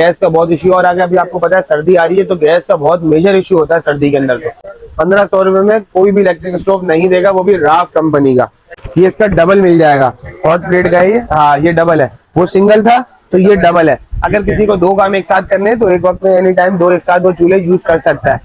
Gas का बहुत issue और आगे अभी आपको पता है सर्दी आ रही है तो गैस का बहुत मेजर इश्यू होता है सर्दी के अंदर। तो 1500 रुपए में कोई भी इलेक्ट्रिक स्टोव नहीं देगा, वो भी राफ कंपनी का। ये इसका डबल मिल जाएगा, हॉट प्लेट का ये। हाँ ये डबल है, वो सिंगल था तो ये डबल है। अगर किसी को दो काम एक साथ करने हैं तो एक वक्त में एनी टाइम दो एक साथ वो चूल्हे यूज कर सकता है।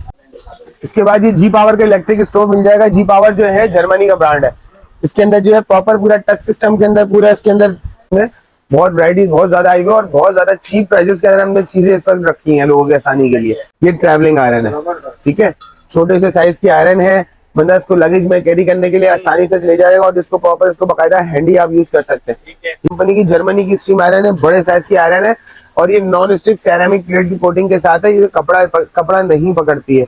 इसके बाद ये जी पावर का इलेक्ट्रिक स्टोव मिल जाएगा। जी पावर जो है जर्मनी का ब्रांड है। इसके अंदर जो है प्रॉपर पूरा टच सिस्टम के अंदर पूरा इसके अंदर बहुत वैरायटी बहुत ज्यादा आई हुई है और बहुत ज्यादा चीप प्राइसेस के अंदर हमने चीजें इस वक्त रखी हैं लोगों की आसानी के लिए। ये ट्रैवलिंग आयरन है, ठीक है, छोटे से साइज की आयरन है। बंदा इसको लगेज में कैरी करने के लिए आसानी से ले जाएगा और इसको प्रॉपर इसको बकायदा हैंडी आप यूज कर सकते हैं। कंपनी की जर्मनी की स्टीम आयरन है, बड़े साइज की आयरन है और ये नॉन स्टिक सेरामिक प्लेट की कोटिंग के साथ है। ये कपड़ा नहीं पकड़ती है।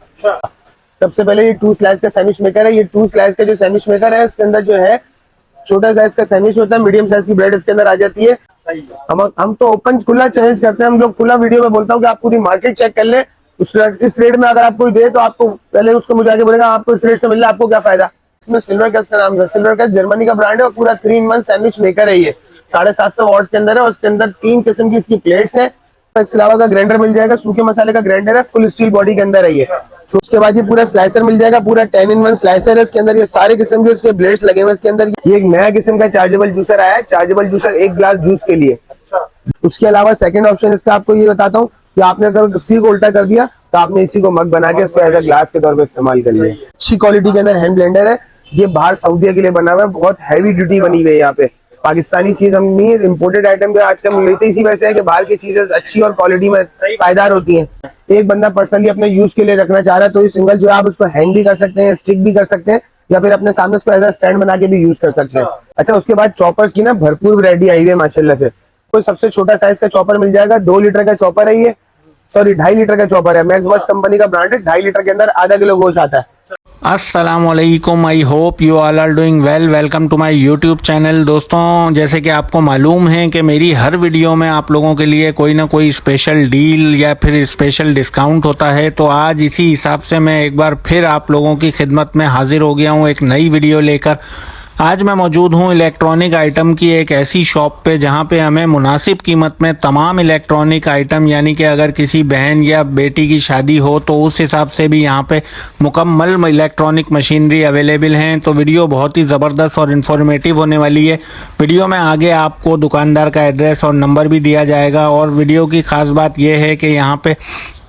सबसे पहले ये 2 स्लाइस का सैंडविच मेकर है। ये 2 स्लाइस का जो सैंडविच मेकर है उसके अंदर जो है छोटा साइज का सैंडविच होता है, मीडियम साइज की ब्रेड इसके अंदर आ जाती है। हम तो ओपन खुला चैलेंज करते हैं, हम लोग खुला वीडियो में बोलता हूँ कि आप पूरी मार्केट चेक कर ले। इस रेट में अगर आप कोई दे तो आपको पहले उसको मुझे आगे बोलेगा आपको इस रेट से मिल रहा है, आपको क्या फायदा। इसमें सिल्वर कैस का नाम है। सिल्वर कैस जर्मनी का ब्रांड है और पूरा 3-in-1 सैंडविच मेकर है। ये 750 वॉट के अंदर है और उसके अंदर 3 किस्म की इसकी प्लेट्स है। इसके अलावा का ग्राइंडर मिल जाएगा, सूखे मसाले का ग्राइंडर है, फुल स्टील बॉडी के अंदर है ये। उसके बाद ये पूरा स्लाइसर मिल जाएगा, पूरा 10-in-1 स्लाइसर है। इसके अंदर ये सारे किस्म के इसके ब्लेड्स लगे हुए हैं। इसके अंदर ये एक नया किस्म का चार्जेबल जूसर आया है, चार्जेबल जूसर 1 ग्लास जूस के लिए। उसके अलावा सेकंड ऑप्शन इसका आपको ये बताता हूँ कि आपने अगर इसी को उल्टा कर दिया तो आपने इसी को मग बना के इसको एज अ ग्लास के तौर पर इस्तेमाल कर लिया। अच्छी क्वालिटी के अंदर हैंड ब्लेंडर है। ये बाहर सऊदीया के लिए बना हुआ है, बहुत हैवी ड्यूटी बनी हुई है यहाँ पे। पाकिस्तानी चीज हम नहीं, इम्पोर्टेड आइटम जो आजकल लेते इसी वजह से है कि बाहर की चीजें अच्छी और क्वालिटी में पायदार होती हैं। एक बंदा पर्सनली अपने यूज के लिए रखना चाह रहा है तो ये सिंगल जो है आप उसको हैंग भी कर सकते हैं, स्टिक भी कर सकते हैं या फिर अपने सामने इसको एज अ स्टैंड बना के भी यूज कर सकते हैं। अच्छा, उसके बाद चॉपर्स की ना भरपूर वैरायटी आई हुई है माशाल्लाह से। कोई सबसे छोटा साइज का चॉपर मिल जाएगा, 2 लीटर का चॉपर है ये, सॉरी 2.5 लीटर का चॉपर है। मैक्स वॉच कंपनी का ब्रांड है। 2.5 लीटर के अंदर आधा किलो गोश्त आता है। अस्सलामुअलैकुम, I hope you all are doing well. Welcome to my YouTube channel. दोस्तों, जैसे कि आपको मालूम है कि मेरी हर वीडियो में आप लोगों के लिए कोई ना कोई स्पेशल डील या फिर स्पेशल डिस्काउंट होता है, तो आज इसी हिसाब से मैं एक बार फिर आप लोगों की खिदमत में हाजिर हो गया हूँ एक नई वीडियो लेकर। आज मैं मौजूद हूँ इलेक्ट्रॉनिक आइटम की एक ऐसी शॉप पे जहाँ पे हमें मुनासिब कीमत में तमाम इलेक्ट्रॉनिक आइटम, यानी कि अगर किसी बहन या बेटी की शादी हो तो उस हिसाब से भी यहाँ पे मुकम्मल इलेक्ट्रॉनिक मशीनरी अवेलेबल हैं। तो वीडियो बहुत ही ज़बरदस्त और इन्फॉर्मेटिव होने वाली है। वीडियो में आगे आपको दुकानदार का एड्रेस और नंबर भी दिया जाएगा। और वीडियो की ख़ास बात यह है कि यहाँ पे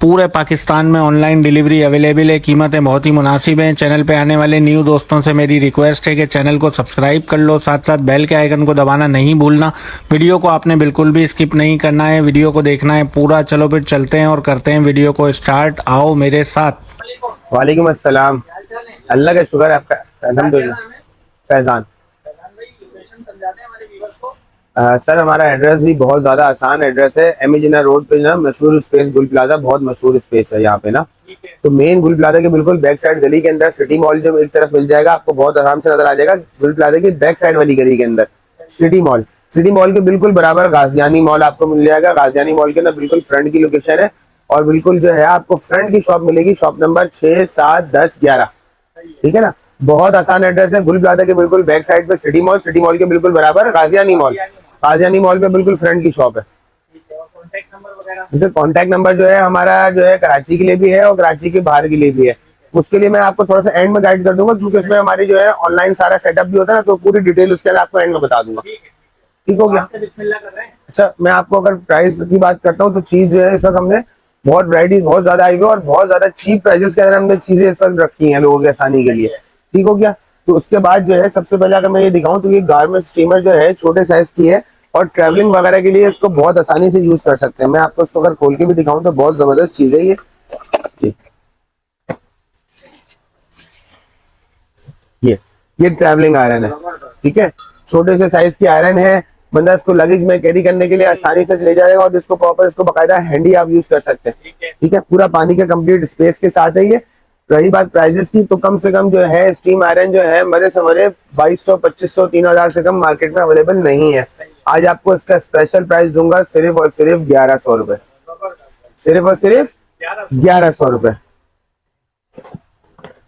पूरे पाकिस्तान में ऑनलाइन डिलीवरी अवेलेबल है। कीमतें बहुत ही मुनासिब हैं। चैनल पे आने वाले न्यू दोस्तों से मेरी रिक्वेस्ट है कि चैनल को सब्सक्राइब कर लो, साथ साथ बेल के आइकन को दबाना नहीं भूलना। वीडियो को आपने बिल्कुल भी स्किप नहीं करना है, वीडियो को देखना है पूरा। चलो फिर चलते हैं और करते हैं वीडियो को स्टार्ट। आओ मेरे साथ। वालेकुम अस्सलाम। अल्लाह का शुक्र है, आपका अल्हम्दुलिल्लाह। फैजान सर, हमारा एड्रेस भी बहुत ज्यादा आसान एड्रेस है। एमिजिना रोड पे ना मशहूर स्पेस गुल प्लाजा, बहुत मशहूर स्पेस है यहाँ पे ना। तो मेन गुल प्लाजा के बिल्कुल बैक साइड गली के अंदर सिटी मॉल जो एक तरफ मिल जाएगा, आपको बहुत आराम से नजर आ जाएगा। गुल प्लाजा की बैक साइड वाली गली के अंदर सिटी मॉल, सिटी मॉल के बिल्कुल बराबर गाजियानी मॉल आपको मिल जाएगा। गाजियानी मॉल के ना बिल्कुल फ्रंट की लोकेशन है और बिल्कुल जो है आपको फ्रंट की शॉप मिलेगी, शॉप नंबर 6, 7, 10, 11, ठीक है ना। बहुत आसान एड्रेस है। गुल प्लाजा के बिल्कुल बैक साइड पे सिटी मॉल, सिटी मॉल के बिल्कुल बराबर गाजियानी मॉल, गाजियानी मॉल पे बिल्कुल फ्रंट की शॉप है। कॉन्टैक्ट नंबर जो है हमारा जो है कराची के लिए भी है और कराची के बाहर के लिए भी है। उसके लिए मैं आपको थोड़ा सा एंड में गाइड कर दूंगा क्योंकि उसमें हमारी जो है ऑनलाइन सारा सेटअप भी होता है ना, तो पूरी डिटेल उसके लिए आपको एंड में बता दूंगा। ठीक हो गया। अच्छा, मैं आपको अगर प्राइस की बात करता हूँ तो चीज जो है इस वक्त हमने बहुत वैरायटी बहुत ज्यादा आई हुई है और बहुत ज्यादा चीप प्राइसेस के अंदर हमने चीजें इस वक्त रखी हैं लोगों की आसानी के लिए। ठीक हो गया। तो उसके बाद जो है सबसे पहले अगर मैं ये दिखाऊं तो ये गारमेंट स्टीमर जो है छोटे साइज की है और ट्रैवलिंग वगैरह के लिए इसको बहुत आसानी से यूज कर सकते हैं। मैं आपको इसको अगर खोल के भी दिखाऊं तो बहुत जबरदस्त चीज है ये ट्रैवलिंग आयरन है, ठीक है। छोटे से साइज की आयरन है। बंदा इसको लगेज में कैरी करने के लिए आसानी से ले जाएगा और इसको प्रॉपर इसको बकायदा हैंडी आप यूज कर सकते हैं, ठीक है। पूरा पानी के कंप्लीट स्पेस के साथ है ये। रही बात प्राइजेस की तो कम से कम जो है स्टीम आयरन जो है मरे समरे 2200, 2500, 3000 से कम मार्केट में अवेलेबल नहीं है। आज आपको इसका स्पेशल प्राइस दूंगा सिर्फ और सिर्फ 1100 रुपए, सिर्फ और सिर्फ 1100 रुपए।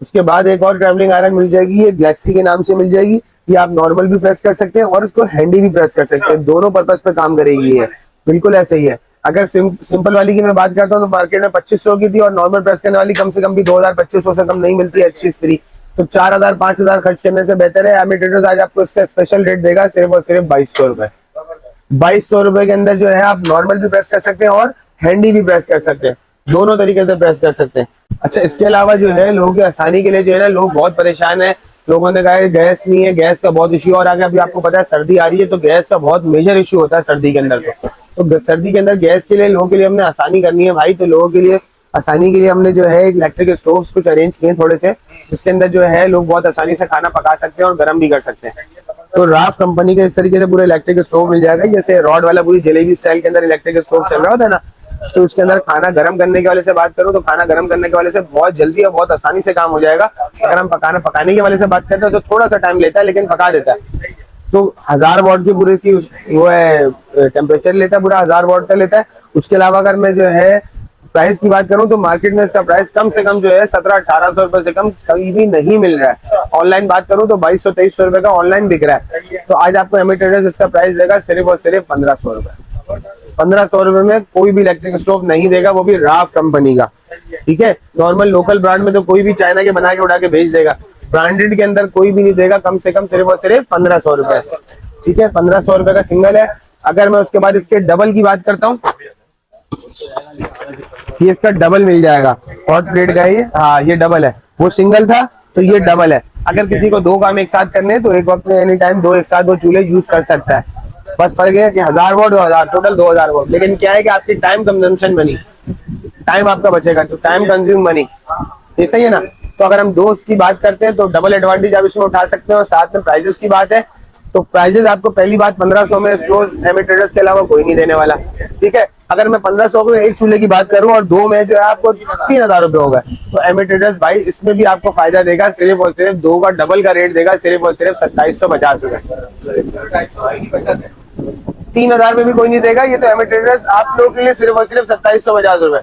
उसके बाद एक और ट्रैवलिंग आयरन मिल जाएगी, ये गैलेक्सी के नाम से मिल जाएगी। ये आप नॉर्मल भी प्रेस कर सकते हैं और इसको हैंडी भी प्रेस कर सकते हैं, दोनों पर्पस पे काम करेगी ये, बिल्कुल ऐसे ही है। अगर सिंपल वाली की मैं बात करता हूँ तो मार्केट में 2500 की थी, और नॉर्मल प्रेस करने वाली कम से कम भी 2000-2500 से कम नहीं मिलती है अच्छी इस्त्री। तो 4000-5000 खर्च करने से बेहतर है एमी ट्रेडर्स आज आपको इसका स्पेशल रेट देगा सिर्फ और सिर्फ 2200 रुपए। 2200 रुपए के अंदर जो है आप नॉर्मल भी प्रेस कर सकते हैं और हैंडी भी प्रेस कर सकते हैं, दोनों तरीके से प्रेस कर सकते हैं। अच्छा, इसके अलावा जो है लोगों की आसानी के लिए जो है ना, लोग बहुत परेशान है। लोगों ने कहा है गैस नहीं है, गैस का बहुत इश्यू, और आगे अभी आपको पता है सर्दी आ रही है तो गैस का बहुत मेजर इश्यू होता है सर्दी के अंदर। तो सर्दी के अंदर गैस के लिए लोगों के लिए हमने आसानी करनी है भाई। तो लोगों के लिए आसानी के लिए हमने जो है इलेक्ट्रिक स्टोव कुछ अरेंज किए थोड़े से, जिसके अंदर जो है लोग बहुत आसानी से खाना पका सकते हैं और गर्म भी कर सकते हैं। तो राफ कंपनी के इस तरीके से पूरा इलेक्ट्रिक स्टोव मिल जाएगा, जैसे रॉड वाला पूरी जलेबी स्टाइल के अंदर इलेक्ट्रिक स्टोव चल रहा होता है ना, तो उसके अंदर खाना गर्म करने के वाले से बात करूं तो खाना गर्म करने के वाले से बहुत जल्दी और बहुत आसानी से काम हो जाएगा। अगर हम पकाने के वाले से बात करते हैं तो थोड़ा सा टाइम लेता है, लेकिन पका देता है। तो 1000 वॉट की पूरी इसकी वो है टेम्परेचर लेता है, पूरा 1000 वॉट का लेता है। उसके अलावा अगर मैं जो है प्राइस की बात करूं तो मार्केट में इसका प्राइस कम से कम जो है 1700-1800 रुपए से कम कहीं भी नहीं मिल रहा है। ऑनलाइन बात करूं तो 2200-2300 रुपए का ऑनलाइन बिक रहा है। तो आज आपको एमी ट्रेडर्स इसका प्राइस देगा सिर्फ और सिर्फ 1500 रुपए। 1500 रुपए में कोई भी इलेक्ट्रिक स्टोव नहीं देगा, वो भी राफ कंपनी का। ठीक है, नॉर्मल लोकल ब्रांड में तो कोई भी चाइना के बना के उड़ा के भेज देगा, ब्रांडेड के अंदर कोई भी नहीं देगा, कम से कम सिर्फ और सिर्फ 1500 रुपए। ठीक है, 1500 रुपए का सिंगल है। अगर मैं उसके बाद इसके डबल की बात करता हूँ, ये इसका डबल मिल जाएगा हॉट प्लेट का। ये हाँ, ये डबल है, वो सिंगल था तो ये डबल है। अगर किसी को दो काम एक साथ करने हैं तो एक वक्त में एनी टाइम दो एक साथ दो चूल्हे यूज कर सकता है। बस फर्क है कि 1000 वॉट और 1000 टोटल 2000 वॉट। लेकिन क्या है कि आपकी टाइम कंजम्पशन बनी, टाइम आपका बचेगा, तो टाइम कंज्यूम मनी, ये सही है ना। तो अगर हम दो की बात करते हैं तो डबल एडवांटेज आप इसमें उठा सकते हैं। और साथ में प्राइजेस की बात है तो प्राइजेस आपको पहली बात 1500 में स्टोर एमी ट्रेडर्स के अलावा कोई नहीं देने वाला। ठीक है, अगर मैं 1500 में एक चूल्हे की बात करूं और दो में जो है आपको 3000 रुपए होगा, तो एमी ट्रेडर्स भाई इसमें भी आपको फायदा देगा, सिर्फ और सिर्फ दो का डबल का रेट देगा, सिर्फ और सिर्फ 2750 रुपए। 3000 में भी कोई नहीं देगा, ये तो एमी ट्रेडर्स आप लोगों के लिए सिर्फ और सिर्फ 2750 रुपए।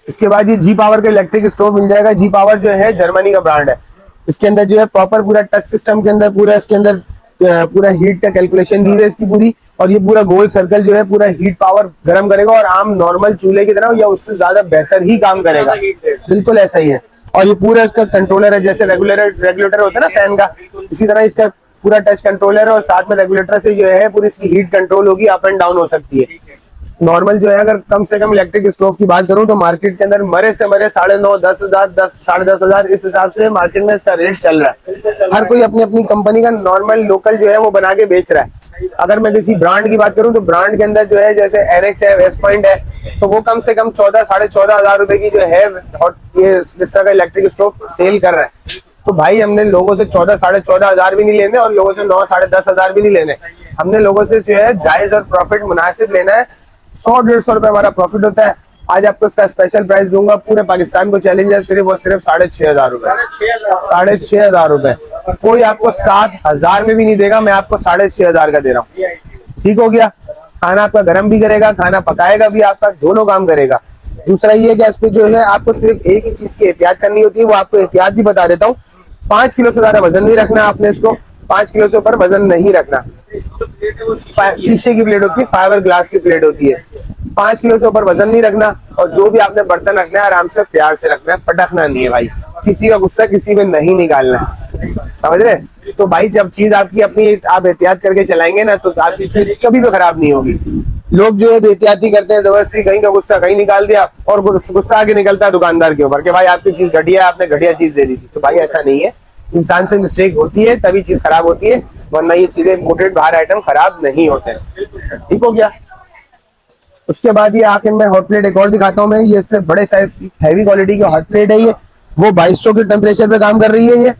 इसके बाद ये जी पावर का इलेक्ट्रिक स्टोव मिल जाएगा। जी पावर जो है जर्मनी का ब्रांड है। इसके अंदर जो है प्रॉपर पूरा टच सिस्टम के अंदर पूरा इसके अंदर पूरा हीट का कैलकुलेशन दी है इसकी पूरी, और ये पूरा गोल सर्कल जो है पूरा हीट पावर गर्म करेगा और आम नॉर्मल चूल्हे की तरह या उससे ज्यादा बेहतर ही काम करेगा, बिल्कुल ऐसा ही है। और ये पूरा इसका कंट्रोलर है, जैसे रेगुलेटर होता है ना फैन का, इसी तरह इसका पूरा टच कंट्रोलर है और साथ में रेगुलेटर से जो है पूरी इसकी हीट कंट्रोल होगी, अप एंड डाउन हो सकती है। नॉर्मल जो है अगर कम से कम इलेक्ट्रिक स्टोव की बात करूं तो मार्केट के अंदर मरे से मरे 9,500, 10,000, 10,500 इस हिसाब से मार्केट में इसका रेट चल रहा है। हर कोई अपनी अपनी कंपनी का नॉर्मल लोकल जो है वो बना के बेच रहा है। अगर मैं किसी ब्रांड की बात करूं तो ब्रांड के अंदर जो है जैसे एनएक्स है, वेस्ट पॉइंट है, तो वो कम से कम 14,000-14,500 रुपए की जो है ये इस तरह का इलेक्ट्रिक स्टोव सेल कर रहा है। तो भाई हमने लोगों से 14,000-14,500 भी नहीं लेने और लोगों से 9,000-10,000 भी नहीं लेने। हमने लोगों से जो है जायज और प्रॉफिट मुनासिब लेना है। 100-150 रुपए हमारा प्रॉफिट होता है। आज आपको इसका स्पेशल प्राइस दूंगा, पूरे पाकिस्तान को चैलेंज है, सिर्फ और सिर्फ 6,500 रुपए। 6,500 रुपए कोई आपको 7,000 में भी नहीं देगा, मैं आपको 6,500 का दे रहा हूँ। ठीक हो गया, खाना आपका गर्म भी करेगा, खाना पकाएगा भी, आपका दोनों काम करेगा। दूसरा ये कि इस पे जो है आपको सिर्फ एक ही चीज की एहतियात करनी होती है, वो आपको एहतियात भी बता देता हूँ। 5 किलो से ज्यादा वजन नहीं रखना आपने इसको, 5 किलो से ऊपर वजन नहीं रखना। शीशे की प्लेट होती है, फाइबर ग्लास की प्लेट होती है। 5 किलो से ऊपर वजन नहीं रखना और जो भी आपने बर्तन रखना है आराम से प्यार से रखना है, पटकना नहीं है भाई, किसी का गुस्सा किसी में नहीं निकालना है, समझ रहे। तो भाई जब चीज आपकी अपनी आप एहतियात करके चलाएंगे ना तो आपकी चीज कभी भी खराब नहीं होगी। लोग जो है बेहतियाती करते हैं, जबरदस्ती कहीं का गुस्सा कहीं निकाल दिया और गुस्सा आगे निकलता है दुकानदार के ऊपर कि भाई आपकी चीज घटिया, आपने घटिया चीज दे दी थी। तो भाई ऐसा नहीं है, इंसान से मिस्टेक होती है तभी चीज खराब होती है, वरना ये चीजें इम्पोर्टेड बाहर आइटम खराब नहीं होते। ठीक हो गया। उसके बाद ये आखिर में हॉट प्लेट एक और दिखाता हूँ मैं। ये इससे बड़े साइज की हैवी क्वालिटी की हॉट प्लेट है। ये वो 2200 के टेम्परेचर पे काम कर रही है, ये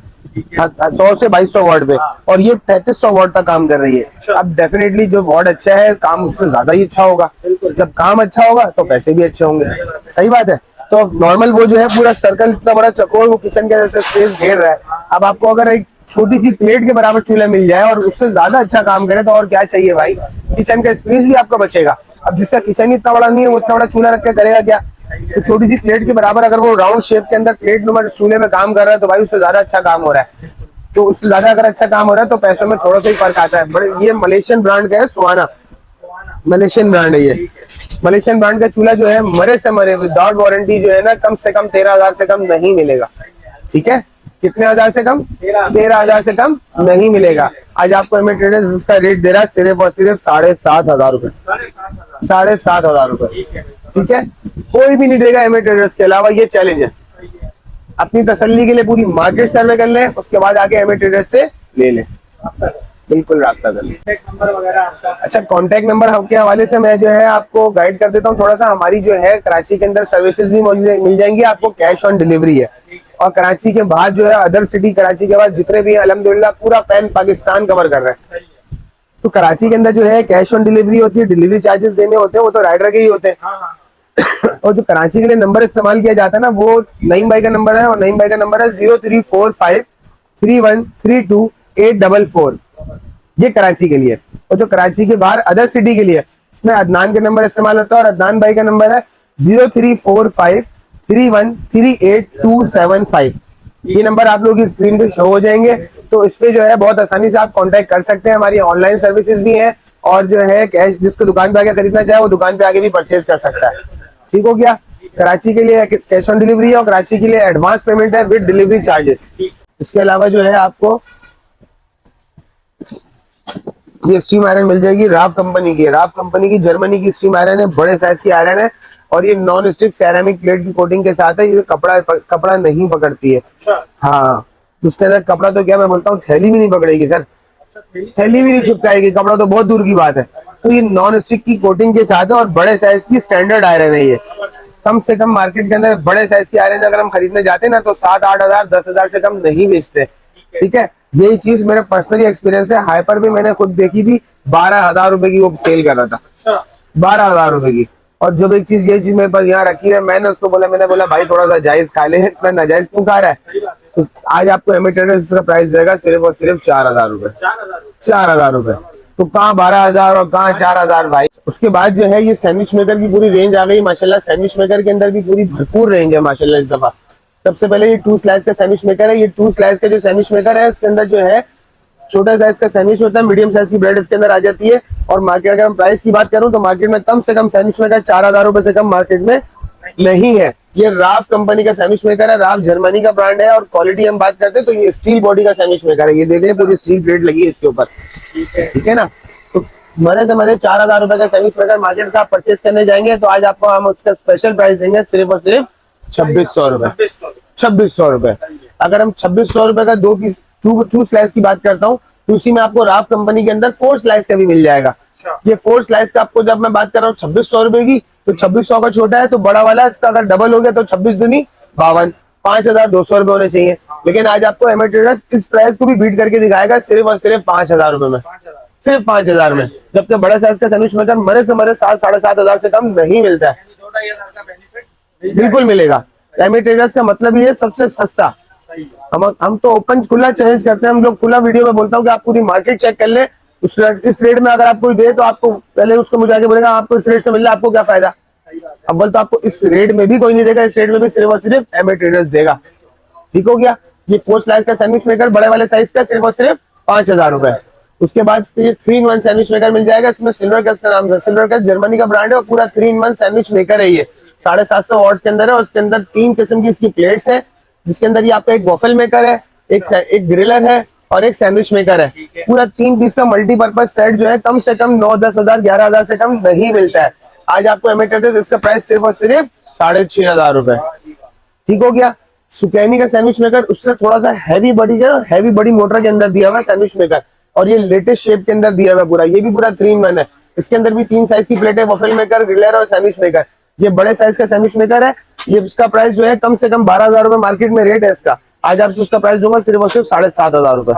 100 से 2200 वाट पे, और ये 3500 वाट तक काम कर रही है। अब डेफिनेटली जो वाट अच्छा है काम उससे ज्यादा ही अच्छा होगा, जब काम अच्छा होगा तो पैसे भी अच्छे होंगे, सही बात है। तो नॉर्मल वो जो है पूरा सर्कल इतना बड़ा चकोर वो किचन के जैसे स्पेस घेर रहा है। अब आपको अगर एक छोटी सी प्लेट के बराबर चूल्हा मिल जाए और उससे ज्यादा अच्छा काम करे तो और क्या चाहिए भाई, किचन का स्पेस भी आपका बचेगा। अब जिसका किचन ही इतना बड़ा नहीं है वो इतना बड़ा चूल्हा रख के करेगा क्या, तो छोटी सी प्लेट के बराबर अगर वो राउंड शेप के अंदर प्लेट नंबर चूल्हे में काम कर रहा है तो भाई उससे ज्यादा अच्छा काम हो रहा है। तो उससे ज्यादा अगर अच्छा काम हो रहा है तो पैसों में थोड़ा सा ही फर्क आता है। बड़े ये मलेशियन ब्रांड का है, सुहाना मलेशियन ब्रांड है ये। मलेशियन ब्रांड का चूल्हा जो है मरे से मरे विदाउट वारंटी जो है ना, कम से कम 13,000 से कम नहीं मिलेगा। ठीक है, कितने हजार से कम? 13,000 से कम नहीं मिलेगा। आज आपको एमए ट्रेडर्स इसका रेट दे रहा है सिर्फ और सिर्फ 7,500 रुपए, 7,500 रुपए। ठीक है, कोई भी नहीं देगा एमए ट्रेडर्स के अलावा, ये चैलेंज है। अपनी तसल्ली के लिए पूरी मार्केट सर्वे कर ले, उसके बाद आके एमए ट्रेडर्स से ले ले, बिल्कुल राब्ता कर ले। अच्छा, कॉन्टैक्ट नंबर के हवाले से मैं जो है आपको गाइड कर देता हूँ थोड़ा सा। हमारी जो है कराची के अंदर सर्विसेज भी मिल जाएंगी आपको, कैश ऑन डिलीवरी है। और कराची के बाहर जो है अदर सिटी कराची के बाद जितने भी अल्हम्दुलिल्लाह पूरा पैन पाकिस्तान कवर कर रहा है। तो कराची के अंदर जो है कैश ऑन डिलीवरी होती है, डिलीवरी चार्जेस देने होते हैं वो तो राइडर के ही होते हैं। और जो कराची के लिए नंबर इस्तेमाल किया जाता है ना, वो नईम भाई का नंबर है, और नईम भाई का नंबर है 03453132 ये कराची के लिए। और जो कराची के बाहर अदर सिटी के लिए उसमें अदनान के नंबर इस्तेमाल होता है, और अदनान भाई का नंबर है 03453138 ये नंबर आप लोगों की स्क्रीन पे शो हो जाएंगे। तो इस पे जो है बहुत आसानी से आप कांटेक्ट कर सकते हैं। हमारी ऑनलाइन सर्विसेज भी है, और जो है कैश जिसको दुकान पे आके खरीदना चाहे वो दुकान पे आके भी परचेज कर सकता है। ठीक हो गया। कराची के लिए कैश ऑन डिलीवरी है, और कराची के लिए एडवांस पेमेंट है विद डिलीवरी चार्जेस। इसके अलावा जो है आपको ये स्टीम आयरन मिल जाएगी, राव कंपनी की। राव कंपनी की जर्मनी की स्टीम आयरन है, बड़े साइज की आयरन है, और ये नॉन स्टिक सेरेमिक प्लेट की कोटिंग के साथ है। ये कपड़ा नहीं पकड़ती है। हाँ, उसके अंदर कपड़ा तो क्या मैं बोलता हूँ, थैली भी नहीं पकड़ेगी सर, थैली भी नहीं चिपकाएगी, कपड़ा तो बहुत दूर की बात है। तो ये नॉन स्टिक की कोटिंग के साथ है, और बड़े साइज की स्टैंडर्ड आयरन है ये। कम से कम मार्केट के अंदर बड़े साइज की आयरन अगर हम खरीदने जाते हैं ना, तो 7-8 हजार 10 हजार से कम नहीं बेचते। ठीक है, यही चीज मेरा पर्सनली एक्सपीरियंस है। हाइपर भी मैंने खुद देखी थी, 12,000 रुपए की वो सेल कर रहा था, 12,000 रुपए की। और जब एक चीज, ये चीज मेरे पास यहाँ रखी है, मैंने उसको बोला, मैंने बोला भाई थोड़ा सा जायज खा ले, इतना नाजायज क्यों खा रहा है? तो आज आपको एमए ट्रेडर्स का प्राइस देगा सिर्फ और सिर्फ 4,000 रुपए, 4,000 रुपए। तो कहाँ 12,000 और कहाँ 4,000 भाई। उसके बाद जो है ये सैंडविच मेकर की पूरी रेंज आ गई माशाल्लाह। सैंडविच मेकर के अंदर भी पूरी भरपूर रेंज है माशाल्लाह इस दफा। सबसे पहले ये 2 स्लाइस का सैंडविच मेकर है। ये 2 स्लाइस का जो सैंडविच मेकर है उसके अंदर जो है छोटा साइज का सैंडविच होता है, मीडियम साइज की ब्रेड इसके अंदर आ जाती है। और मार्केट अगर हम प्राइस की बात करूं तो मार्केट में कम से कम सैंडविच मेकर 4,000 रुपए से कम मार्केट में नहीं है। ये राव कंपनी का सैंडविच मेकर है, राव जर्मनी का ब्रांड है। और क्वालिटी हम बात करते हैं तो ये स्टील बॉडी का सैंडविच मेकर है। ये देख लें, पूरी स्टील प्लेट लगी है इसके ऊपर, ठीक है ना। तो मरे से मरे 4,000 रुपए का सैंडविच मेकर मार्केट का आप परचेस करने जाएंगे तो आज आपको हम उसका स्पेशल प्राइस देंगे सिर्फ और सिर्फ 2,600 रुपए, 2,600 रुपए। अगर हम 2,600 रुपए का 2 स्लाइस की बात करता हूँ तो उसी में आपको राव कंपनी के अंदर 4 स्लाइस का भी मिल जाएगा। ये 4 स्लाइस का आपको जब मैं बात कर रहा हूँ 2,600 रुपए की, तो 2,600 का छोटा है, तो बड़ा वाला इसका अगर डबल हो गया तो 26 दूनी 52, 5,200 रुपए होने चाहिए। लेकिन आज आपको एमए ट्रेडर्स इस प्राइस को भी बीट करके दिखाएगा सिर्फ और सिर्फ 5,000 रुपए में, सिर्फ 5,000 में। जबकि बड़ा साइज का सैंडविच मेकर मरे से मरे 7-7,500 से कम नहीं मिलता है। बिल्कुल मिलेगा। एमए ट्रेडर्स का मतलब ये है सबसे सस्ता। हम तो ओपन खुला चैलेंज करते हैं, हम लोग खुला वीडियो में बोलता हूँ कि आप पूरी मार्केट चेक कर ले, इस रेट में अगर आपको दे तो आपको पहले उसको मुझे आगे बोलेगा आपको इस रेट से मिल रहा है, आपको क्या फायदा। अव्वल तो आपको इस रेट में भी कोई नहीं देगा, इस रेट में भी सिर्फ और सिर्फ एमए ट्रेडर्स देगा। ठीक हो गया। ये 4 स्लाइस का सैंडविच मेकर बड़े वाले साइज का सिर्फ और सिर्फ 5,000 रुपए। उसके बाद ये 3-in-1 सैंडविच मेकर मिल जाएगा। इसमें सिल्वर कस्ट का नाम है, सिल्वर कस्ट जर्मनी का ब्रांड है और पूरा 3-in-1 सैंडविच मेकर है। ये 750 वॉट के अंदर है। उसके अंदर 3 किस्म की इसकी प्लेट्स है, जिसके अंदर ये आपका एक वॉफल मेकर है, एक ग्रिलर है और एक सैंडविच मेकर है। पूरा 3 पीस का मल्टीपर्पज सेट जो है कम से कम 9-10 हजार 11 हजार से कम नहीं मिलता है। आज आपको एमए ट्रेडर्स इसका प्राइस सिर्फ और सिर्फ 6,500 रुपए। ठीक हो गया। सुकैनी का सैंडविच मेकर उससे थोड़ा सा हैवी बड़ी मोटर के अंदर दिया हुआ सैंडविच मेकर, और ये लेटेस्ट शेप के अंदर दिया हुआ पूरा। ये भी पूरा 3-in-1 है। इसके अंदर भी 3 साइज की प्लेट है, वॉफल मेकर, ग्रिलर और सैंडविच मेकर। ये बड़े साइज का सैंडविच मेकर है। ये इसका प्राइस जो है कम से कम 12,000 रुपए मार्केट में रेट है इसका। आज आपसे उसका प्राइस दूंगा सिर्फ और सिर्फ 7,500 रुपए,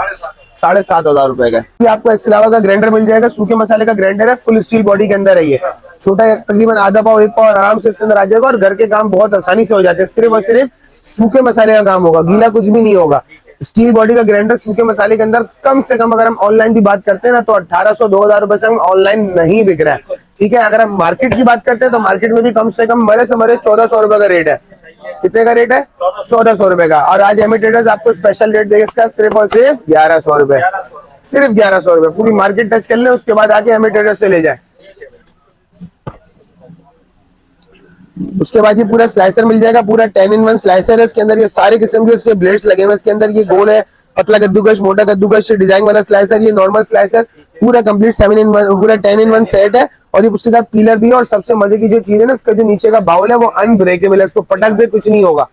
7,500 रुपए का। ये आपको एक्सलावा का ग्राइंडर मिल जाएगा, सूखे मसाले का ग्राइंडर है, फुल स्टील बॉडी के अंदर है। ये छोटा तकरीबन आधा पाव 1 पाव आराम से इसके अंदर आ जाएगा, और घर के काम बहुत आसानी से हो जाते हैं। सिर्फ और सिर्फ सूखे मसाले का काम होगा, गीला कुछ भी नहीं होगा। स्टील बॉडी का ग्राइंडर सूखे मसाले के अंदर कम से कम अगर हम ऑनलाइन की बात करते हैं ना तो 1,800-2,000 रुपए से हम ऑनलाइन नहीं बिक रहा है। ठीक है। अगर हम मार्केट की बात करते हैं तो मार्केट में भी कम से कम मरे से मरे 1,400 रुपए का रेट है। कितने का रेट है? 1400 रुपए का। और आज एमी ट्रेडर्स आपको स्पेशल रेट देगा इसका सिर्फ और सिर्फ 1100 रुपए, सिर्फ 1100 रुपए। पूरी मार्केट टच कर ले, उसके बाद आके एमी ट्रेडर्स से ले जाए। उसके बाद ये पूरा स्लाइसर मिल जाएगा, पूरा 10-in-1 स्लाइसर है। इसके अंदर ये सारे किस्म के इसके ब्लेड्स लगे हुए हैं। इसके अंदर ये गोल है, पतला कद्दूकश, मोटा कद्दूकश, डिजाइन वाला स्लाइसर, ये नॉर्मल स्लाइसर, पूरा कंप्लीट 7-in-1 पूरा 10-in-1 सेट है। और ये उसके साथ पीलर भी है। और सबसे मजे की जो चीज है ना, इसका जो नीचे का बाउल है वो अनब्रेकेबल है, इसको पटक दे कुछ नहीं होगा।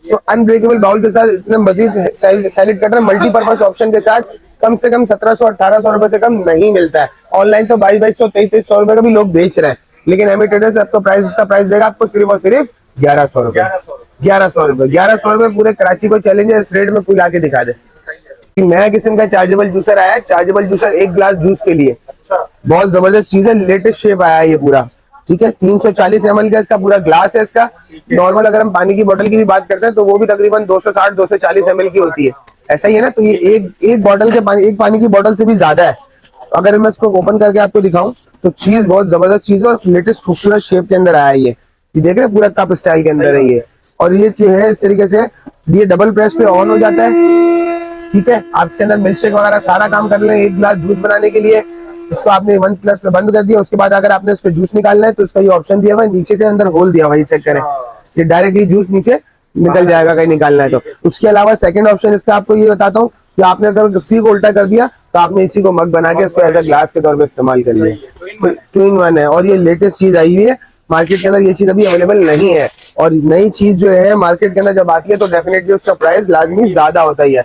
तो अनब्रेकेबल बाउल के साथ इतने मजीद सैलेड कटर मल्टीपर्पज ऑप्शन के साथ कम से कम 1700-1800 रुपए से कम नहीं मिलता है। ऑनलाइन तो 2200, 2300 रुपए का भी लोग बेच रहे हैं, लेकिन एमी ट्रेडर्स आपको इसका प्राइस देगा आपको सिर्फ और सिर्फ 1100 रुपए। 1100 रुपए, 1100 रुपए पूरे कराची को चैलेंज है इस रेट में कोई लाके दिखा दे। नया किस्म का चार्जेबल जूसर आया है, चार्जेबल जूसर एक ग्लास जूस के लिए, बहुत जबरदस्त चीज है। लेटेस्ट शेप आया है ये पूरा, ठीक है। 340 ml का इसका पूरा ग्लास है। इसका नॉर्मल अगर हम पानी की बोतल की भी बात करते हैं तो वो भी तकरीबन 260-240 ml की होती है, ऐसा ही है ना। तो ये एक बोतल के पानी, एक पानी की बोतल से भी ज्यादा है। अगर मैं इसको ओपन करके आपको दिखाऊं तो चीज बहुत जबरदस्त चीज है और लेटेस्ट खूबसूरत शेप के अंदर आया है ये देख रहे हैं, पूरा कप स्टाइल के अंदर है ये। और ये जो है इस तरीके से ये डबल प्रेस पे ऑन हो जाता है, ठीक है। आप इसके अंदर मिल्क शेक वगैरह सारा काम कर लें। एक गिलास जूस बनाने के लिए इसको आपने 1+ में बंद कर दिया। उसके बाद अगर आपने इसको जूस निकालना है तो इसका ये ऑप्शन दिया हुआ है, नीचे से अंदर होल दिया हुआ है, ये चेक करें, ये डायरेक्टली जूस नीचे निकल जाएगा कहीं निकालना है तो। उसके अलावा सेकंड ऑप्शन इसका आपको ये बताता हूँ कि आपने अगर इसी को उल्टा कर दिया तो आपने इसी को मग बना के इसको एज अ ग्लास के तौर पे इस्तेमाल कर लिया। 2-in-1 है और ये लेटेस्ट चीज आई हुई है मार्केट के अंदर, ये चीज अभी अवेलेबल नहीं है। और नई चीज जो है मार्केट के अंदर जब आती है तो डेफिनेटली उसका प्राइस लाजमी ज्यादा होता ही है।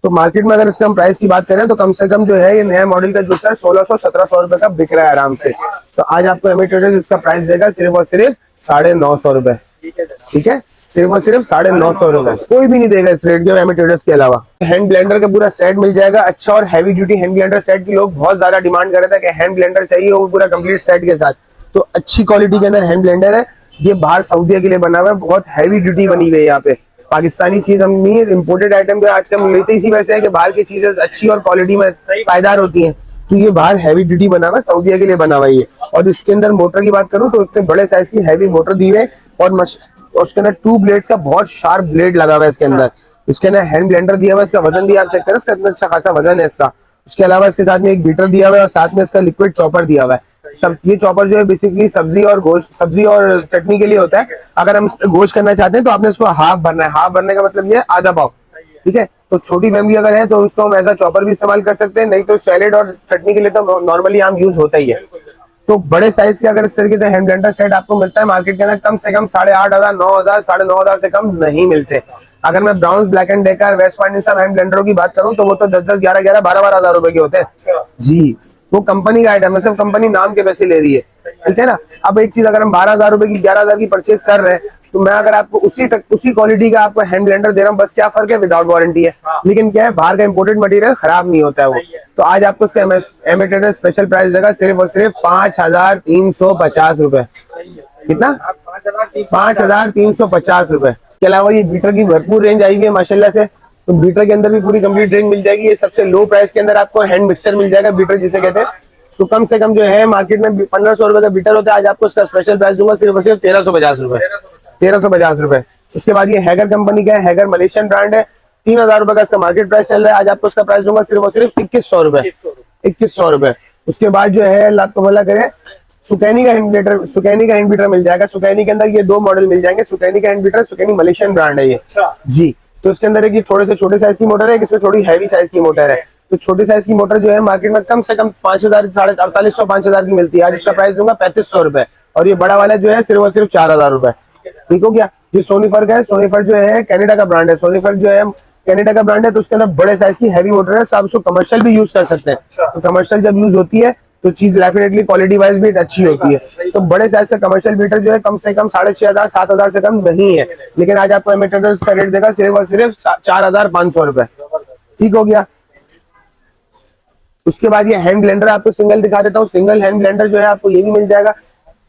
तो मार्केट में अगर इसका हम प्राइस की बात करें तो कम से कम जो है ये नया मॉडल का जूसर 1600-1700 रुपए का बिक रहा है आराम से। तो आज आपको एमी ट्रेडर्स इसका प्राइस देगा सिर्फ और सिर्फ 950 रुपए, ठीक है। सिर्फ और सिर्फ 950 रुपए, कोई भी नहीं देगा इस रेट के एमी ट्रेडर्स के अलावा। हैंड ब्लेंडर का पूरा सेट मिल जाएगा, अच्छा और heavy duty hand blender set की लोग बहुत ज्यादा डिमांड कर रहे थे कि हैंड ब्लेंडर चाहिए वो पूरा कंप्लीट सेट के साथ। तो अच्छी क्वालिटी के अंदर हैंड ब्लेंडर है, ये बाहर सऊदीया के लिए बना हुआ है, बहुत हैवी ड्यूटी बनी हुई है यहाँ पे। पाकिस्तानी चीज हम नहीं, इम्पोर्टेड आइटम पे आजकल हम लेते इसी वजह से है कि बाहर की चीजें अच्छी और क्वालिटी में पायदार होती हैं। तो ये बाहर हैवी ड्यूटी बना हुआ है, सऊदीया के लिए बना हुआ है ये। और इसके अंदर मोटर की बात करूं तो उसमें बड़े साइज की हैवी मोटर दी है और उसके अंदर 2 ब्लेड्स का बहुत शार्प ब्लेड लगा हुआ है इसके अंदर। इसके अंदर हैंड ब्लेंडर दिया हुआ है, इसका वजन भी आप चेक करें, इसका इतना अच्छा खासा वजन है इसका। उसके अलावा इसके साथ में एक बीटर दिया हुआ है और साथ में इसका लिक्विड चॉपर दिया हुआ है। सब ये चॉपर जो है बेसिकली सब्जी और चटनी के लिए होता है। अगर हम गोश्त करना चाहते हैं तो आपने इसको हाफ भरना है, हाफ भरने का मतलब ये है आधा पाव, ठीक है। तो छोटी फैमिली अगर है तो उसको हम ऐसा चॉपर भी इस्तेमाल कर सकते हैं, नहीं तो सैलेड और चटनी के लिए तो नॉर्मली आम यूज होता ही है। तो बड़े साइज के अगर इस तरीके से हैंड ब्लेंडर सेट आपको मिलता है मार्केट के अंदर कम से कम 8,500, 9,000, 9,500 से कम नहीं मिलते। अगर मैं Brauns, black and decker, west point इन सब हैंड ब्लेंडरों की बात करूं तो वो तो 10-10, 11-11, 12-12 हजार रुपए के होते हैं जी। वो कंपनी का आइटम है, सिर्फ कंपनी नाम के पैसे ले रही है, ठीक है ना। अब एक चीज अगर हम 12,000 रुपए की, 11,000 की परचेज कर रहे हैं तो मैं अगर आपको उसी क्वालिटी का आपको हैंड ब्लेंडर दे रहा हूँ, बस क्या फर्क है, विदाउट वारंटी है। लेकिन क्या है, बाहर का इंपोर्टेड मटेरियल खराब नहीं होता है वो। तो आज आपको इसका एमी ट्रेडर्स स्पेशल प्राइस देगा सिर्फ और सिर्फ 5,350 रुपए। कितना? 5,350 रुपए। के अलावा ये बीटर की भरपूर रेंज आई हुई है माशाल्लाह से। तो बीटर के अंदर भी पूरी कंप्लीट रेंज मिल जाएगी। ये सबसे लो प्राइस के अंदर आपको हैंड मिक्सर मिल जाएगा, बीटर जिसे कहते हैं। तो कम से कम जो है मार्केट में 1,500 रुपए का बीटर होता है, आज आपको इसका स्पेशल प्राइस दूंगा सिर्फ और सिर्फ 1,350 रुपए, 1,350 रुपए। उसके बाद ये हैगर कंपनी का है, हैगर मलेशियन ब्रांड है, 3,000 रुपए का इसका मार्केट प्राइस चल रहा है, आज आपको इसका प्राइस दूंगा सिर्फ और सिर्फ 2,100 रुपए, 2,100 रुपए। उसके बाद जो है अल्लाह को भला करे, सुकैनी का हैंड बीटर मिल जाएगा। सुकैनी के अंदर ये 2 मॉडल मिल जाएंगे, सुकैनी का हैंड बीटर, सुकैनी मलेशियन ब्रांड है ये जी। तो इसके अंदर एक थोड़े से छोटे साइज की मोटर है, इसमें थोड़ी हैवी साइज की मोटर है। तो छोटी साइज की मोटर जो है मार्केट में कम से कम 5,000, 4,500, 5,000 की मिलती है, आज इसका प्राइस दूंगा 3,500 रुपए। और ये बड़ा वाला जो है सिर्फ और सिर्फ 4,000 रुपए, ठीक हो गया। ये सोनीफर का है, सोनीफर जो है कनाडा का ब्रांड है, सोनीफर जो है कनाडा का ब्रांड है। तो उसके अंदर बड़े साइज की हैवी मोटर है, आप उसको कमर्शियल भी यूज कर सकते हैं। तो कमर्शियल जब यूज होती है तो चीज डेफिनेटली क्वालिटी वाइज भी अच्छी होती है। तो बड़े साइज का कमर्शियल बीटर जो है कम से कम 6,500, 7,000 से कम नहीं है। लेकिन आज आपको एमी ट्रेडर्स का रेट देगा सिर्फ और सिर्फ 4,500 रुपए, ठीक हो गया। उसके बाद ये हैंड ब्लेंडर आपको सिंगल दिखा देता हूँ। सिंगल हैंड ब्लेंडर जो है आपको ये भी मिल जाएगा।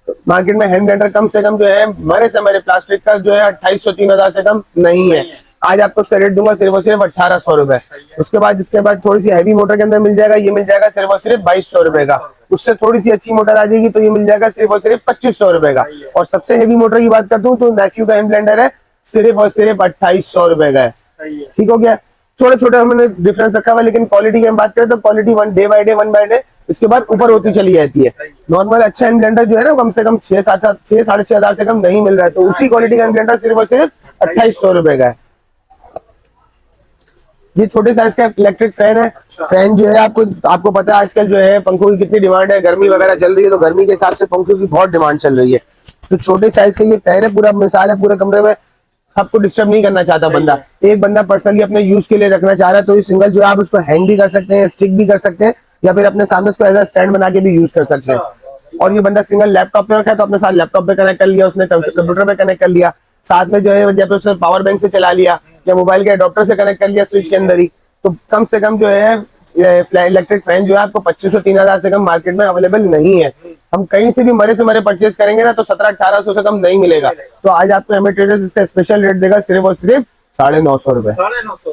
तो मार्केट में हैंड ब्लेंडर कम से कम जो है मेरे प्लास्टिक का जो है 2,500, 3,000 से कम नहीं है। आज आपको उसका रेट दूंगा सिर्फ और सिर्फ 1,800 रुपए। उसके बाद जिसके बाद थोड़ी सी हैवी मोटर के अंदर मिल जाएगा, ये मिल जाएगा सिर्फ और सिर्फ 2,200 रुपए का। उससे थोड़ी सी अच्छी मोटर आ जाएगी तो ये मिल जाएगा सिर्फ और सिर्फ 2,500 रुपए का। और सबसे हैवी मोटर की बात करता हूँ तो नेफ्यू का हैंड ब्लेंडर है, सिर्फ और सिर्फ 2800 रुपए का है। ठीक हो गया। छोटे छोटे हमने डिफरेंस रखा हुआ है, लेकिन क्वालिटी की हम बात करें तो क्वालिटी डे बाय डे इसके बाद ऊपर होती चली जाती है। नॉर्मल अच्छा हैंड ब्लेंडर जो है ना कम से कम 6,500 से कम नहीं मिल रहा है, तो उसी क्वालिटी का हैंड ब्लेंडर सिर्फ और सिर्फ 2800 रुपए का है। ये छोटे साइज का इलेक्ट्रिक फैन है। फैन जो है आपको पता है आजकल जो है पंखों की कितनी डिमांड है, गर्मी वगैरह चल रही है, तो गर्मी के हिसाब से पंखों की बहुत डिमांड चल रही है। तो छोटे साइज का ये फैन है, पूरा मिसाल है, पूरे कमरे में आपको डिस्टर्ब नहीं करना चाहता बंदा। एक बंदा पर्सनली अपने यूज के लिए रखना चाह रहा है, तो ये सिंगल जो है आप उसको हैंग भी कर सकते हैं, स्टिक भी कर सकते हैं, या फिर अपने सामने इसको एज अ स्टैंड बना के भी यूज कर सकते हैं। और ये बंदा सिंगल लैपटॉप पे रखा है तो अपने साथ लैपटॉप पे कनेक्ट कर लिया, उसने कंप्यूटर पे कनेक्ट कर लिया, साथ में जो है जब उसने पावर बैंक से चला लिया या मोबाइल के अडॉप्टर से कनेक्ट कर लिया स्विच के अंदर ही। तो कम से कम जो है इलेक्ट्रिक फैन जो है आपको 2500-3000 से कम मार्केट में अवेलेबल नहीं है। हम कहीं से भी मरे से मरे परचेज करेंगे ना तो 1700-1800 से कम नहीं मिलेगा। तो आज आपको एमए ट्रेडर्स इसका स्पेशल रेट देगा सिर्फ और सिर्फ 950 रुपए।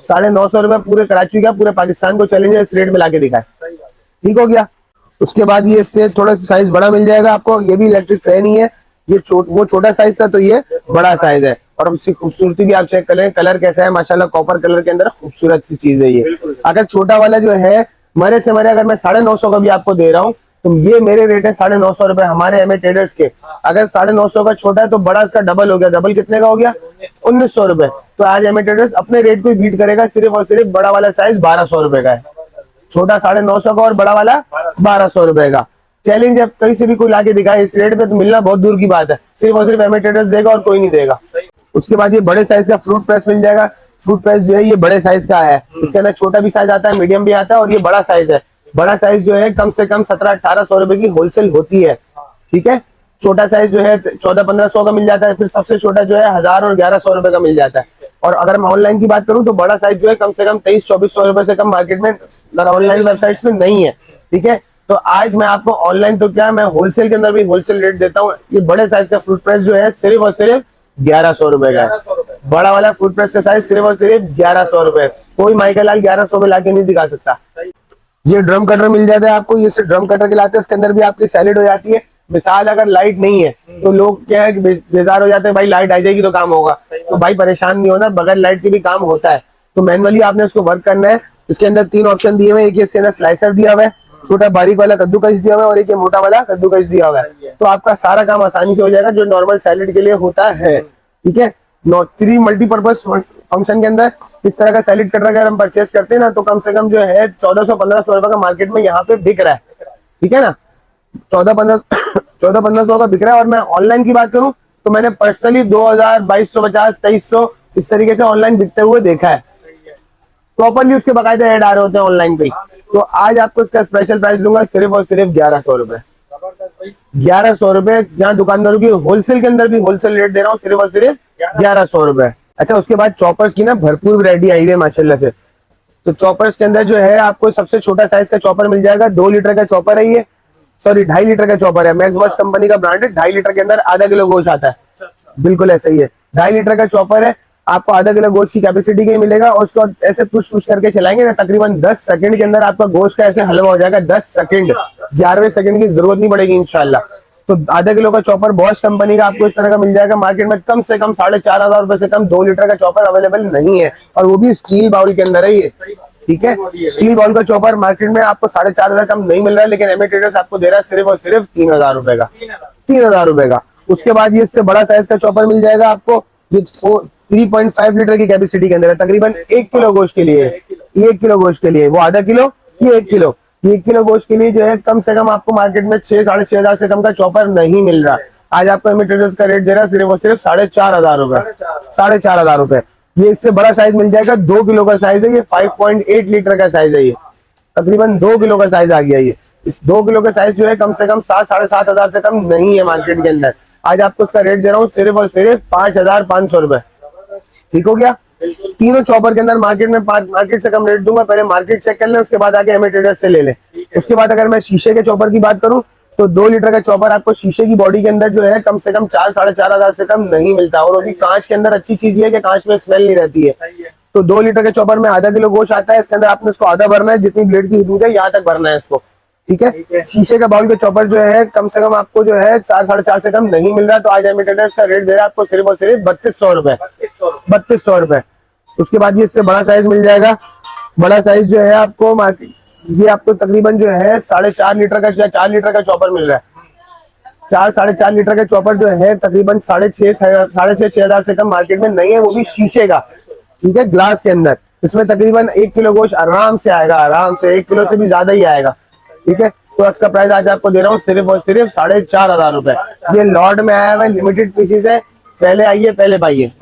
950 रुपए पूरे कराची का, पूरे पाकिस्तान को चैलेंज है इस रेट में लाके दिखाए। ठीक हो गया। उसके बाद ये इससे थोड़ा सा साइज बड़ा मिल जाएगा आपको। ये भी इलेक्ट्रिक फैन ही है, ये वो छोटा साइज था तो ये बड़ा साइज है। और उसकी खूबसूरती भी आप चेक कर लें, कलर कैसा है माशाल्लाह, कॉपर कलर के अंदर खूबसूरत सी चीज है ये। अगर छोटा वाला जो है मरे से मरे अगर मैं 950 का भी आपको दे रहा हूँ तो ये मेरे रेट है 950 रुपए हमारे एमए ट्रेडर्स के। अगर 950 का छोटा है तो बड़ा इसका डबल हो गया। डबल कितने का हो गया? 1900 रुपए। तो आज एमए ट्रेडर्स अपने रेट को बीट करेगा। सिर्फ और सिर्फ बड़ा वाला साइज 1200 रुपए का है, छोटा 950 का और बड़ा वाला 1200 रुपए का। चैलेंज है, कहीं से भी कोई लाके दिखाए इस रेट पे तो मिलना बहुत दूर की बात है। सिर्फ और सिर्फ एमए ट्रेडर्स देगा और कोई नहीं देगा। उसके बाद ये बड़े साइज का फ्रूट प्रेस मिल जाएगा। फ्रूट प्रेस जो है ये बड़े साइज का है, इसके अंदर छोटा भी साइज आता है, मीडियम भी आता है और ये बड़ा साइज है। बड़ा साइज जो है कम से कम 1700-1800 रुपए की होलसेल होती है। ठीक है। छोटा साइज जो है 1400-1500 का मिल जाता है, फिर सबसे छोटा जो है 1000 और 1100 रुपए का मिल जाता है। और अगर मैं ऑनलाइन की बात करूं तो बड़ा साइज जो है कम से कम 2300-2400 रुपए से कम मार्केट में ऑनलाइन वेबसाइट्स में नहीं है। ठीक है। तो आज मैं आपको ऑनलाइन तो क्या मैं होलसेल के अंदर भी होलसेल रेट देता हूँ। ये बड़े साइज का फ्रूट प्रेस जो है सिर्फ और सिर्फ 1100 रुपए का है। बड़ा वाला फ्रूट प्रेस का साइज सिर्फ और सिर्फ 1100 रुपए। कोई माइकल लाल 1100 में लाके नहीं दिखा सकता। ये ड्रम कटर मिल जाता है आपको, ये ड्रम कटर के लाते हैं, इसके अंदर भी आपकी सैलेड हो जाती है। मिसाल अगर लाइट नहीं है तो लोग क्या है कि बेजार हो जाते हैं, भाई लाइट आ जाएगी तो काम होगा। तो भाई परेशान नहीं होना, बगैर लाइट के भी काम होता है। तो मैनुअली आपने इसको वर्क करना है। इसके अंदर 3 ऑप्शन दिए हुए हैं, एक इसके अंदर स्लाइसर दिया हुआ है, छोटा बारीक वाला कद्दूकस दिया हुआ है और एक मोटा वाला कद्दूकस दिया हुआ है। तो आपका सारा काम आसानी से हो जाएगा जो नॉर्मल सैलेड के लिए होता है। ठीक है। 3 मल्टीपर्पज फंक्शन के अंदर इस तरह का सैलेड कटर अगर हम परचेस करते हैं ना तो कम से कम जो है 1400-1500 रुपए का मार्केट में यहाँ पे बिक रहा है। ठीक है ना। 1400-1500 का बिक रहा है। और मैं ऑनलाइन की बात करूं तो मैंने पर्सनली 2000, 2250, 2300 इस तरीके से ऑनलाइन बिकते हुए देखा है। प्रॉपरली उसके बाकायदा ऐड आ रहे होते हैं ऑनलाइन पे। तो आज आपको इसका स्पेशल प्राइस दूंगा सिर्फ और सिर्फ 1100 रुपए। 1100 रुपए। यहाँ दुकानदारों की होलसेल के अंदर भी होलसेल रेट दे रहा हूँ सिर्फ और सिर्फ 1100 रुपए। अच्छा, उसके बाद चॉपर्स की ना भरपूर वैरायटी आई हुई है माशाल्लाह से। तो चॉपर्स के अंदर जो है आपको सबसे छोटा साइज का चॉपर मिल जाएगा। 2 लीटर का चॉपर है ये, सॉरी 2.5 लीटर का चॉपर है। मैक्स वॉश कंपनी का ब्रांड है। 2.5 लीटर के अंदर आधा किलो गोश्त आता है। बिल्कुल ऐसा ही है। 2.5 लीटर का चॉपर है, आपको आधा किलो गोश्त की कैपेसिटी का ही मिलेगा। और उसको ऐसे पुश करके चलाएंगे ना तकरीबन 10 सेकंड के अंदर आपका गोश्त का ऐसे हलवा हो जाएगा। 10 सेकंड, 11वें सेकंड की जरूरत नहीं पड़ेगी इंशाल्लाह। तो आधा किलो का चॉपर बॉश कंपनी का आपको इस तरह का मिल जाएगा। मार्केट में कम से कम 4500 रुपए से कम 2 लीटर का चॉपर अवेलेबल नहीं है, और वो भी स्टील बाउल के अंदर है ये। ठीक है। स्टील बाउल का चॉपर मार्केट में आपको 4500 कम नहीं मिल रहा है, लेकिन एमए ट्रेडर्स आपको दे रहा है सिर्फ और सिर्फ 3000 रुपए का। 3000 रुपए का। उसके बाद ये इससे बड़ा साइज का चॉपर मिल जाएगा आपको, ये 3.5 लीटर की कैपेसिटी के अंदर है। तकरीबन 1 किलो गोश्त के लिए, 1 किलो गोश्त के लिए, वो आधा किलो, ये 1 किलो। 1 किलो गोश्त के लिए जो है कम से कम आपको मार्केट में 6-6500 से कम का चॉपर नहीं मिल रहा। आज आपको एमए ट्रेडर्स का रेट दे रहा है सिर्फ और सिर्फ 4500 रुपए। 4500 रुपए। ये इससे बड़ा साइज मिल जाएगा, 2 किलो का साइज है ये, 5.8 लीटर का साइज है ये, तकरीबन 2 किलो का साइज आ गया ये। इस 2 किलो का साइज जो है कम से कम 7-7,500 से कम नहीं है मार्केट के अंदर। आज आपको इसका रेट दे रहा हूँ सिर्फ और सिर्फ 5500 रुपए। ठीक हो गया। तीनों चॉपर के अंदर मार्केट में मार्केट से कम रेट दूंगा। पहले मार्केट चेक कर लें, उसके बाद आके एमए ट्रेडर्स से ले लें। उसके बाद अगर मैं शीशे के चॉपर की बात करूं तो 2 लीटर का चॉपर आपको शीशे की बॉडी के अंदर जो है कम से कम 4-4,500 से कम नहीं मिलता। और वो भी कांच के अंदर। अच्छी चीज ये है कि कांच में स्मेल नहीं रहती है। तो 2 लीटर के चॉपर में आधा किलो गोश्त आता है। इसके अंदर आपने इसको आधा भरना है, जितनी ब्लेड की हदूद है यहाँ तक भरना है इसको। ठीक है। शीशे का बाउल के चॉपर जो है कम से कम आपको जो है 4-4,500 से कम नहीं मिल रहा। तो आज एमए ट्रेडर्स का रेट दे रहा है आपको सिर्फ और सिर्फ 3200 रुपए। 3200 रुपए। उसके बाद ये इससे बड़ा साइज मिल जाएगा। बड़ा साइज जो है आपको मार्केट, ये आपको तकरीबन जो है 4.5 लीटर का, 4 लीटर का चॉपर मिल रहा है। 4-4.5 लीटर का चॉपर जो है तकरीबन 6,500 से कम मार्केट में नहीं है, वो भी शीशे का, ठीक है, ग्लास के अंदर। इसमें तकरीबन 1 किलो गोश्त आराम से आएगा, आराम से 1 किलो से भी ज्यादा ही आएगा, ठीक है। तो इसका प्राइस आज आपको दे रहा हूँ सिर्फ और सिर्फ 4,500 रुपए। ये लॉट में आया हुआ है, लिमिटेड पीसेस है, पहले आइए पहले पाइए।